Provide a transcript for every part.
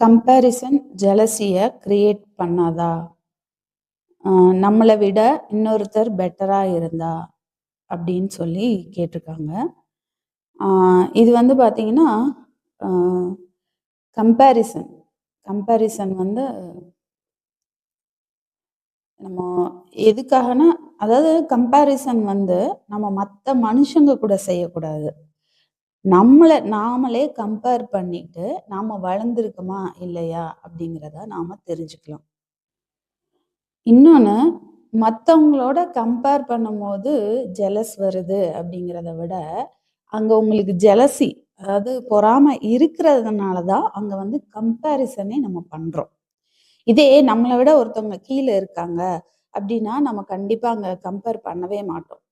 Comparison ஜெலசிய create பண்ணாதா? நம்மள விட இன்னொருத்தர் பெட்டரா இருந்தா அப்படின்னு சொல்லி கேட்டிருக்காங்க. இது வந்து பார்த்தீங்கன்னா, அ கம்பேரிசன் கம்பேரிசன் வந்து நம்ம எதுக்காகன்னா, அதாவது கம்பேரிசன் வந்து நம்ம மத்த மனுஷங்க கூட செய்யக்கூடாது. நம்மள நாமளே கம்பேர் பண்ணிட்டு, நாம வளர்ந்திருக்கோமா இல்லையா அப்படிங்கிறத நாம தெரிஞ்சுக்கலாம். இன்னொன்னு, மத்தவங்களோட கம்பேர் பண்ணும்போது ஜெலஸ் வருது அப்படிங்கிறத விட, அங்க உங்களுக்கு ஜெலசி அதாவது பொறாமை இருக்கிறதுனால தான் அங்க வந்து கம்பேரிசனே நம்ம பண்றோம். இதே நம்மள விட ஒருத்தவங்க கீழ இருக்காங்க அப்படின்னா, நம்ம கண்டிப்பா அங்க கம்பேர் பண்ணவே மாட்டோம்.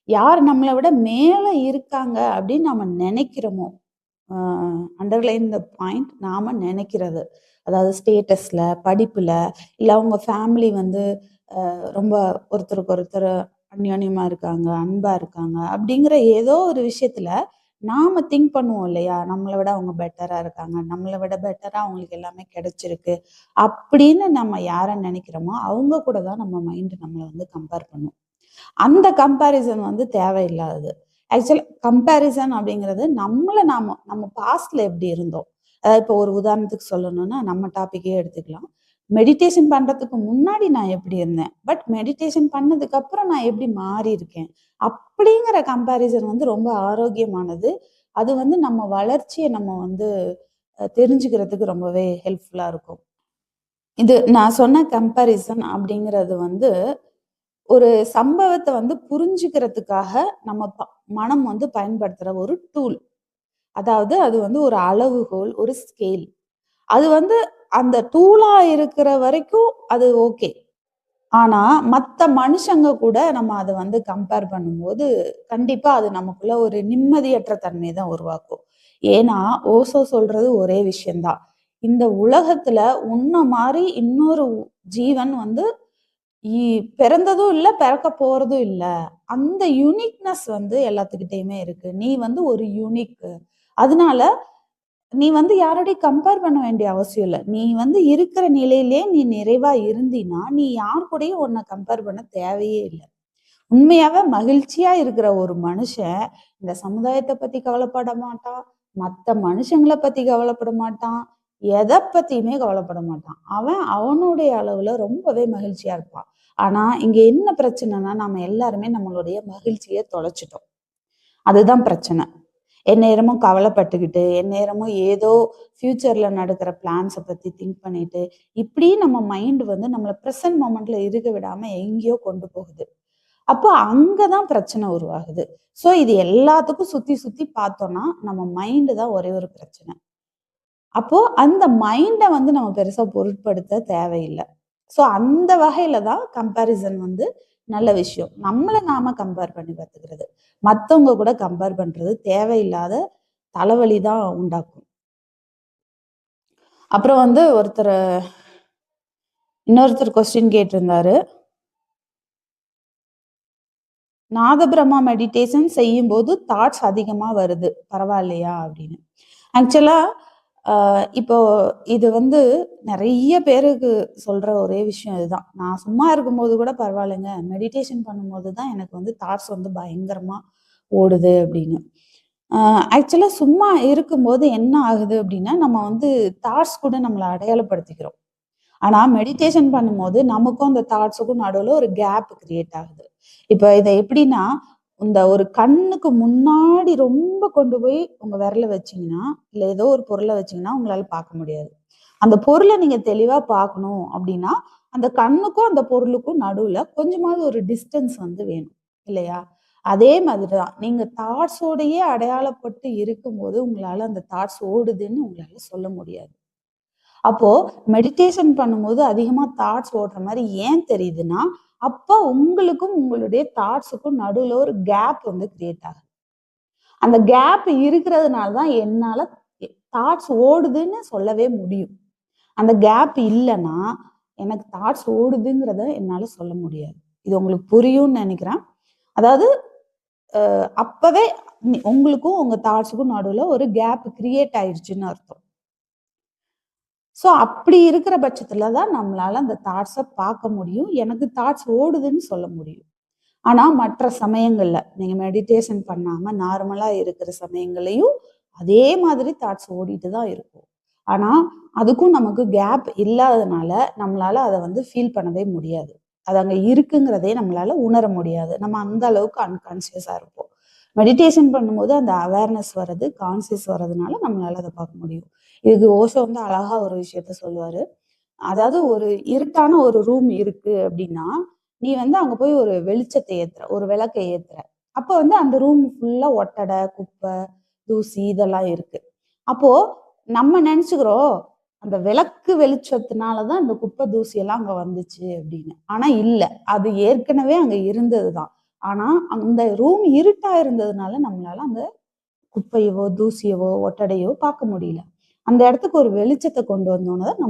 யார் நம்மள விட மேல இருக்காங்க அப்படின்னு நாம நெனைக்கிறோமோ, அ அண்டர்லைன் த பாயிண்ட் நாம நெனைக்கிறது. அதாவது ஸ்டேட்டஸ்ல, படிப்புல, இல்ல அவங்க ஃபேமிலி வந்து ரொம்ப ஒருத்தருக்கு ஒருத்தர் அந்யோன்யமா இருக்காங்க, அன்பா இருக்காங்க அப்படிங்கிற ஏதோ ஒரு விஷயத்துல நாம திங்க் பண்ணுவோம் இல்லையா? நம்மள விட அவங்க பெட்டரா இருக்காங்க. நம்மள விட பெட்டரா அவங்களுக்கு எல்லாமே கிடைச்சிருக்கு. அப்படின்னு நம்ம யார நினைக்கிறோமோ, அவங்க கூட தான் நம்ம மைண்ட் நம்மள வந்து கம்பேர் பண்ணும். அந்த கம்பேரிசன் வந்து தேவையில்லாதது. ஆக்சுவலா கம்பேரிசன் அப்படிங்கிறது நம்ம பாஸ்ட்ல எப்படி இருந்தோம்? அதாவது இப்போ ஒரு உதாரணத்துக்கு சொல்லணும்னா, நம்ம டாபிக்கே எடுத்துக்கலாம். மெடிடேஷன் பண்றதுக்கு முன்னாடி நான் எப்படி இருந்தேன்? பட் மெடிடேஷன் பண்ணதுக்கு அப்புறம் நான் எப்படி மாறியிருக்கேன்? அப்படிங்கிற கம்பேரிசன் வந்து ரொம்ப ஆரோக்கியமானது. அது வந்து நம்ம வளர்ச்சிய நம்ம வந்து தெரிஞ்சுக்கிறதுக்கு ரொம்பவே ஹெல்ப்ஃபுல்லா இருக்கும். இது நான் சொன்ன கம்பேரிசன் அப்படிங்கிறது வந்து ஒரு சம்பவத்த வந்து புரிஞ்சுக்கிறதுக்காக நம்ம மனம் வந்து பயன்படுத்துற ஒரு டூல். அதாவது அது வந்து ஒரு அளவுகோல், ஒரு ஸ்கேல். அது வந்து அந்த டூலா இருக்கிற வரைக்கும் அது ஓகே. ஆனா, மத்த மனுஷங்க கூட நம்ம அத வந்து கம்பேர் பண்ணும்போது, கண்டிப்பா அது நமக்குள்ள ஒரு நிம்மதியற்ற தன்மைய தான் உருவாக்கும். ஏன்னா, ஓசோ சொல்றது ஒரே விஷயம் தான். இந்த உலகத்துல உன்ன மாரி இன்னொரு ஜீவன் வந்து இ பிறந்ததும் இல்ல, பிறக்க போறதும் இல்ல. அந்த யூனிக்னெஸ் வந்து எல்லாத்துக்கிட்டயுமே இருக்கு. நீ வந்து ஒரு யூனிக். அதனால நீ வந்து யாரோடையும் கம்பேர் பண்ண வேண்டிய அவசியம் இல்ல. நீ வந்து இருக்கிற நிலையிலே நீ நிறைவா இருந்தீன்னா, நீ யார் கூடயும் உன்ன கம்பேர் பண்ண தேவையே இல்ல. உண்மையாவே மகிழ்ச்சியா இருக்கிற ஒரு மனுஷன், இந்த சமுதாயத்த பத்தி கவலைப்பட மாட்டான். மத்த மனுஷங்கள பத்தி கவலைப்பட மாட்டான். எத பத்தியுமே கவலைப்பட மாட்டான். அவன் அவனுடைய அளவுல ரொம்பவே மகிழ்ச்சியா இருப்பான். ஆனா, இங்க என்ன பிரச்சனைன்னா, நாம எல்லாருமே நம்மளுடைய மகிழ்ச்சிய தொலைச்சுட்டோம். அதுதான் பிரச்சனை. எந்நேரமும் கவலைப்பட்டுக்கிட்டு, எந்நேரமும் ஏதோ ஃபியூச்சர்ல நடக்கிற பிளான்ஸ பத்தி திங்க் பண்ணிட்டு, இப்படி நம்ம மைண்ட் வந்து நம்மள பிரசன்ட் மொமெண்ட்ல இருக்க விடாம எங்கேயோ கொண்டு போகுது. அப்போ அங்க தான் பிரச்சனை உருவாகுது. ஸோ இது எல்லாத்துக்கும் சுத்தி சுத்தி பார்த்தோம்னா, நம்ம மைண்ட் தான் ஒரே ஒரு பிரச்சனை. அப்போ அந்த மைண்ட வந்து நம்ம பெருசா பொருட்படுத்த தேவையில்ல. ஸோ அந்த வகையில தான் கம்பேரிசன் வந்து நல்ல விஷயம். நம்மள நாம கம்பேர் பண்ணி பார்த்துக்கிறது. மத்தவங்க கூட கம்பேர் பண்றது தேவையில்லாத தலைவலி தான் உண்டாக்கும். அப்புறம் வந்து இன்னொருத்தர் கொஸ்டின் கேட்டிருந்தாரு. நாதபிரம்மா மெடிடேஷன் செய்யும்போது தாட்ஸ் அதிகமா வருது. பரவாயில்லையா? அப்படின்னு. ஆக்சுவலா இப்போ இது வந்து நெறைய பேருக்கு சொல்ற ஒரே விஷயம் இதுதான். நான் சும்மா இருக்கும்போது கூட பரவாயில்லங்க. மெடிடேஷன் பண்ணும்போது தான் எனக்கு வந்து தாட்ஸ் வந்து பயங்கரமா ஓடுது அப்படின்னு. அ ஆக்சுவலா சும்மா இருக்கும்போது என்ன ஆகுது அப்படின்னா, நம்ம வந்து தாட்ஸ் கூட நம்மள அடையாளப்படுத்திக்கிறோம். ஆனா மெடிடேஷன் பண்ணும்போது நமக்கும் அந்த தாட்ஸுக்கும் நடுவுல ஒரு கேப் கிரியேட் ஆகுது. இப்ப இத எப்படின்னா, இந்த ஒரு கண்ணுக்கு முன்னாடி ரொம்ப கொண்டு போய் உங்க விரல வச்சீங்கன்னா, இல்ல ஏதோ ஒரு பொருள வச்சீங்கன்னா, உங்களால பார்க்க முடியாது. அந்த பொருள நீங்க தெளிவா பார்க்கணும் அப்படின்னா, அந்த கண்ணுக்கும் அந்த பொருளுக்கும் நடுவுல கொஞ்சமாவது ஒரு டிஸ்டன்ஸ் வந்து வேணும். இல்லையா? அதே மாதிரி தான். நீங்க தாட்ஸோடயே அடையாளப்பட்டு இருக்கும்போது, உங்களால அந்த தாட்ஸ் ஓடுதுன்னு உங்களால சொல்ல முடியாது. அப்போ மெடிடேஷன் பண்ணும்போது அதிகமா தாட்ஸ் ஓடுற மாரி ஏன் தெரியுதுன்னா, அப்ப உங்களுக்கும் உங்களுடைய தாட்ஸுக்கும் நடுவுல ஒரு கேப் வந்து கிரியேட் ஆகுது. அந்த கேப் இருக்கிறதுனால தான் என்னால தாட்ஸ் ஓடுதுன்னு சொல்லவே முடியும். அந்த கேப் இல்லன்னா, எனக்கு தாட்ஸ் ஓடுதுங்கிறத என்னால சொல்ல முடியாது. இது உங்களுக்கு புரியும்னு நெனைக்கிறேன். அதாவது அப்பவே உங்களுக்கும் உங்க தாட்ஸுக்கும் நடுவுல ஒரு கேப் கிரியேட் ஆயிடுச்சுன்னு அர்த்தம். ஸோ அப்படி இருக்கிற பட்சத்துல தான் நம்மளால அந்த தாட்ஸ பார்க்க முடியும். எனக்கு தாட்ஸ் ஓடுதுன்னு சொல்ல முடியும். ஆனா மற்ற சமயங்கள்ல நீங்க மெடிடேஷன் பண்ணாம நார்மலா இருக்கிற சமயங்கள்லயும் அதே மாதிரி தாட்ஸ் ஓடிட்டு தான் இருக்கும். ஆனா அதுக்கும் நமக்கு கேப் இல்லாததுனால நம்மளால அத வந்து ஃபீல் பண்ணவே முடியாது. அது அங்க இருக்குங்கிறதே நம்மளால உணர முடியாது. நம்ம அந்த அளவுக்கு அன்கான்ஷியஸா இருப்போம். மெடிடேஷன் பண்ணும்போது அந்த அவேர்னஸ் வர்றது, கான்ஷியஸ் வர்றதுனால நம்மளால அத பார்க்க முடியும். இதுக்கு ஓஷோ வந்து அழகா ஒரு விஷயத்த சொல்லுவாரு. அதாவது ஒரு இருட்டான ஒரு ரூம் இருக்கு அப்படின்னா, நீ வந்து அங்க போய் ஒரு வெளிச்சத்த ஏத்துற, ஒரு விளக்க ஏத்துற. அப்ப வந்து அந்த ரூம் ஃபுல்லா ஒட்டடை, குப்பை, தூசி இதெல்லாம் இருக்கு. அப்போ நம்ம நெனச்சுக்கிறோம், அந்த விளக்கு வெளிச்சத்தினால தான் இந்த குப்பை, தூசி எல்லாம் அங்க வந்துச்சு அப்படின்னு. ஆனா இல்ல. அது ஏற்கனவே அங்க இருந்தது தான். ஆனா அந்த ரூம் இருட்டா இருந்ததுனால நம்மளால அந்த குப்பையவோ, தூசியவோ, ஒட்டடையோ பார்க்க முடியல. அந்த இடத்துக்கு ஒரு வெளிச்சத்த கொண்டு வந்தோன தான்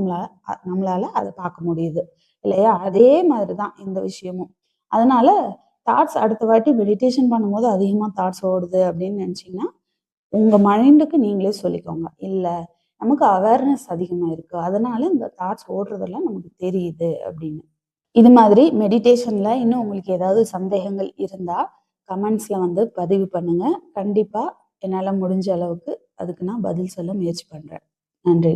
நம்மளால அத பார்க்க முடியுது. இல்லையா? அதே மாதிரி தான் இந்த விஷயமும். அதனால தாட்ஸ் அடுத்த வாட்டி மெடிடேஷன் பண்ணும்போது அதிகமா தாட்ஸ் ஓடுது அப்படின்னு நினைச்சீங்கன்னா, உங்க மைண்டுக்கு நீங்களே சொல்லிக்கோங்க. இல்ல, நமக்கு அவேர்னஸ் அதிகமா இருக்கு. அதனால இந்த தாட்ஸ் ஓடுறதெல்லாம் நமக்கு தெரியுது அப்படின்னு. இது மாதிரி மெடிடேஷன்ல இன்னும் உங்களுக்கு ஏதாவது சந்தேகங்கள் இருந்தா, கமெண்ட்ஸ்ல வந்து பதிவு பண்ணுங்க. கண்டிப்பா என்னால முடிஞ்ச அளவுக்கு அதுக்கு நான் பதில் சொல்ல முயற்சி பண்றேன். நன்றி.